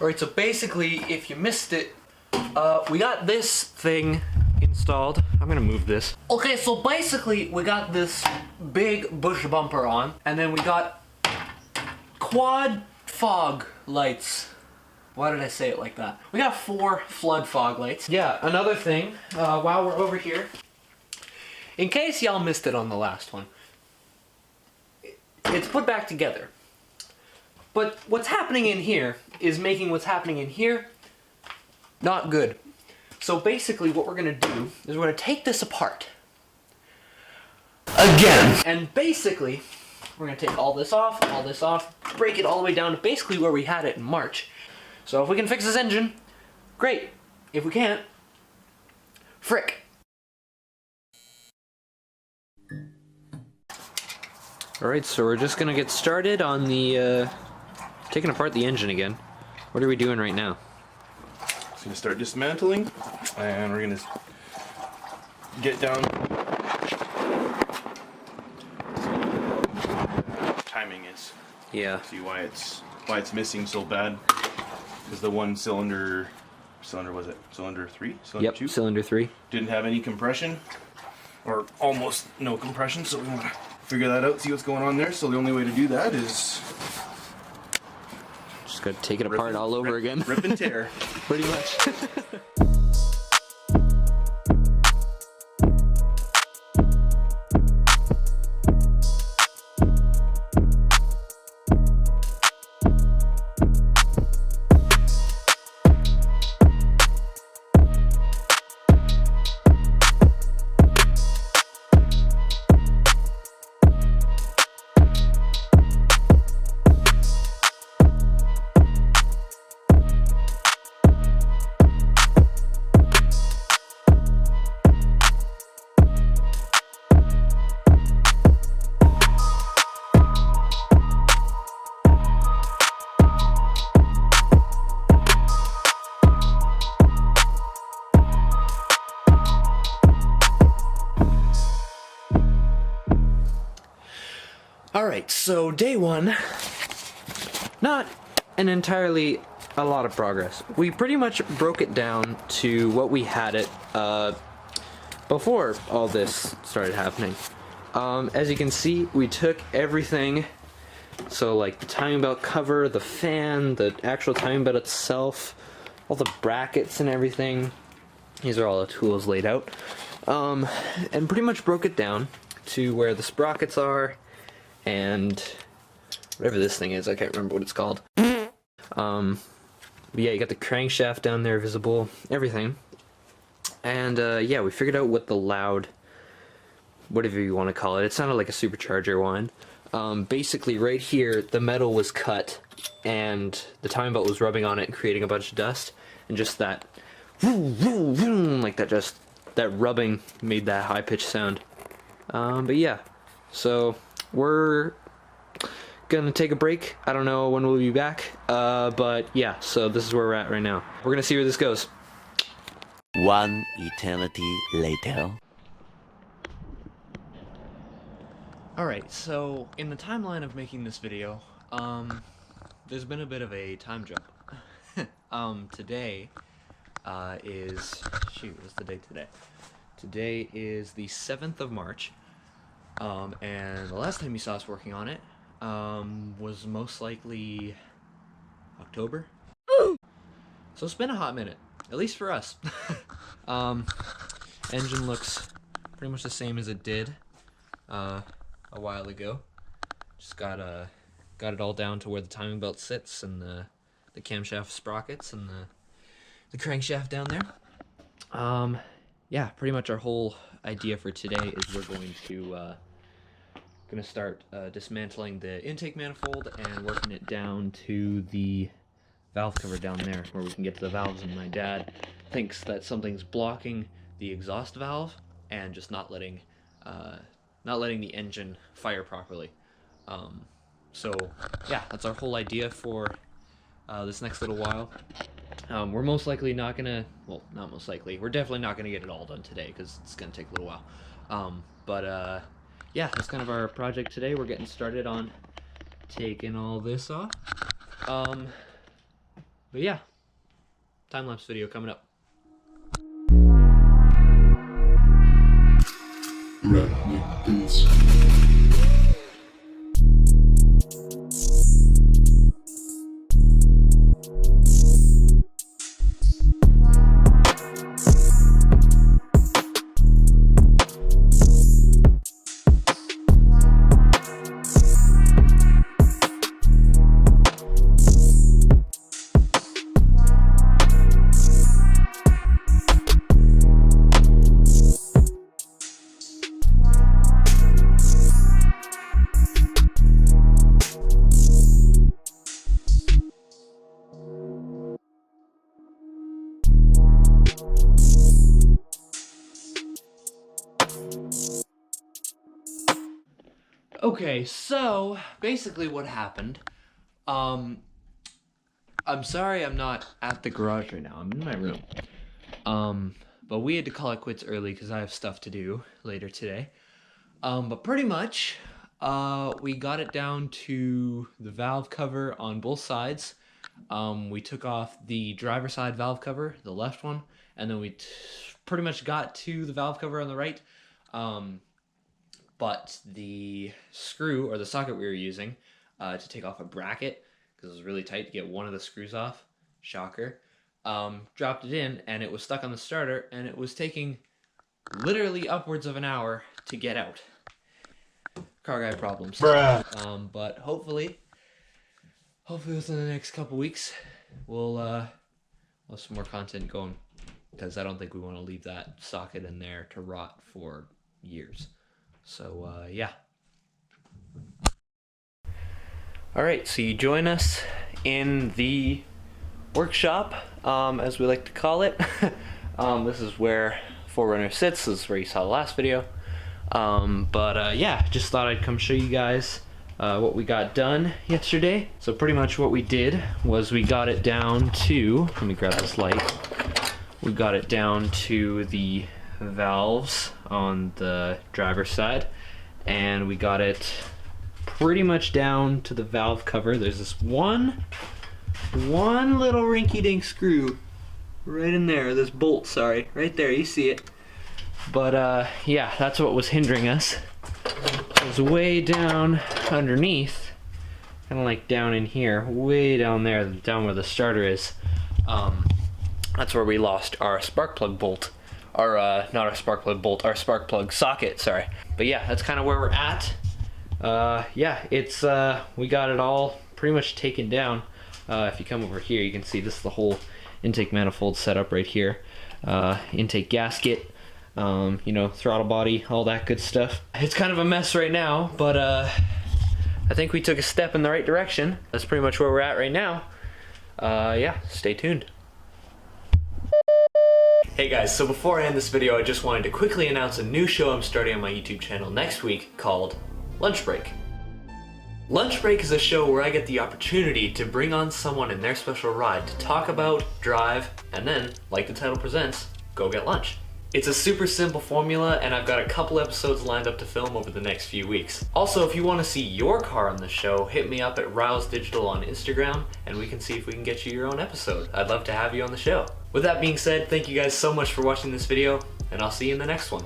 Alright, so basically, if you missed it, we got this thing installed. I'm gonna move this. Okay, so basically, we got this big bush bumper on, and then we got quad fog lights. Why did I say it like that? We got 4 flood fog lights. Yeah, another thing, while we're over here, in case y'all missed it on the last one, it's put back together. But what's happening in here is making what's happening in here not good. So basically what we're gonna do is we're gonna take this apart. Again! And basically, we're gonna take all this off, break it all the way down to basically where we had it in March. So if we can fix this engine, great. If we can't, frick. Alright, so we're just gonna get started on the, taking apart the engine again. What are we doing right now? Just gonna start dismantling, and we're gonna get down. Timing is. Yeah. See why it's missing so bad. Because the one cylinder was it? Cylinder 3? Cylinder 2? Yep, cylinder 3. Didn't have any compression, or almost no compression. So we want to figure that out, see what's going on there. So the only way to do that is just gotta take it apart all over again. Rip and tear. Pretty much. Alright, so day 1, not an entirely a lot of progress. We pretty much broke it down to what we had it before all this started happening. As you can see, we took everything, so like the timing belt cover, the fan, the actual timing belt itself, all the brackets and everything. These are all the tools laid out. And pretty much broke it down to where the sprockets are, and whatever this thing is, I can't remember what it's called. But yeah, you got the crankshaft down there visible, everything. And yeah, we figured out what the loud, whatever you want to call it, it sounded like a supercharger one. Basically right here, the metal was cut, and the timing belt was rubbing on it and creating a bunch of dust, and just that, like that rubbing made that high-pitched sound. But yeah, so we're gonna take a break. I don't know when we'll be back, but yeah, so this is where we're at right now. We're gonna see where this goes. One eternity later. Alright, so in the timeline of making this video, there's been a bit of a time jump. Today is, shoot, what's the date today? Today is the 7th of March. And the last time you saw us working on it was most likely October. So it's been a hot minute, at least for us. Engine looks pretty much the same as it did a while ago. Just got it all down to where the timing belt sits, and the camshaft sprockets, and the crankshaft down there. Yeah, pretty much our whole idea for today is we're going to start dismantling the intake manifold and working it down to the valve cover down there where we can get to the valves, and my dad thinks that something's blocking the exhaust valve and just not letting the engine fire properly. So yeah, that's our whole idea for this next little while. We're most likely not gonna, well, not most likely, we're definitely not gonna get it all done today because it's gonna take a little while. Yeah, that's kind of our project today. We're getting started on taking all this off. But yeah, time-lapse video coming up. Okay, so basically what happened, I'm sorry I'm not at the garage right now. I'm in my room. But we had to call it quits early because I have stuff to do later today. But pretty much, we got it down to the valve cover on both sides. We took off the driver's side valve cover, the left one, and then we pretty much got to the valve cover on the right. But the screw or the socket we were using to take off a bracket, because it was really tight to get one of the screws off, shocker, dropped it in and it was stuck on the starter and it was taking literally upwards of an hour to get out. Car guy problems. But hopefully within the next couple weeks we'll have some more content going, because I don't think we want to leave that socket in there to rot for years. So, yeah. Alright, so you join us in the workshop, as we like to call it. This is where 4Runner sits. This is where you saw the last video. Yeah, just thought I'd come show you guys what we got done yesterday. So pretty much what we did was we got it down to, let me grab this light. We got it down to the valves on the driver's side, and we got it pretty much down to the valve cover. There's this one little rinky-dink screw right in there, this bolt, sorry, right there, you see it. But yeah, that's what was hindering us. It was way down underneath, kind of like down in here, way down there, down where the starter is. That's where we lost our spark plug bolt. Not our spark plug bolt, our spark plug socket, sorry. But yeah, that's kind of where we're at. Yeah, it's, we got it all pretty much taken down. If you come over here, you can see this is the whole intake manifold setup right here. Intake gasket, you know, throttle body, all that good stuff. It's kind of a mess right now, but I think we took a step in the right direction. That's pretty much where we're at right now. Yeah, stay tuned. Hey guys, so before I end this video, I just wanted to quickly announce a new show I'm starting on my YouTube channel next week called Lunch Break. Lunch Break is a show where I get the opportunity to bring on someone in their special ride to talk about, drive, and then, like the title presents, go get lunch. It's a super simple formula, and I've got a couple episodes lined up to film over the next few weeks. Also, if you want to see your car on the show, hit me up at Rouse Digital on Instagram, and we can see if we can get you your own episode. I'd love to have you on the show. With that being said, thank you guys so much for watching this video, and I'll see you in the next one.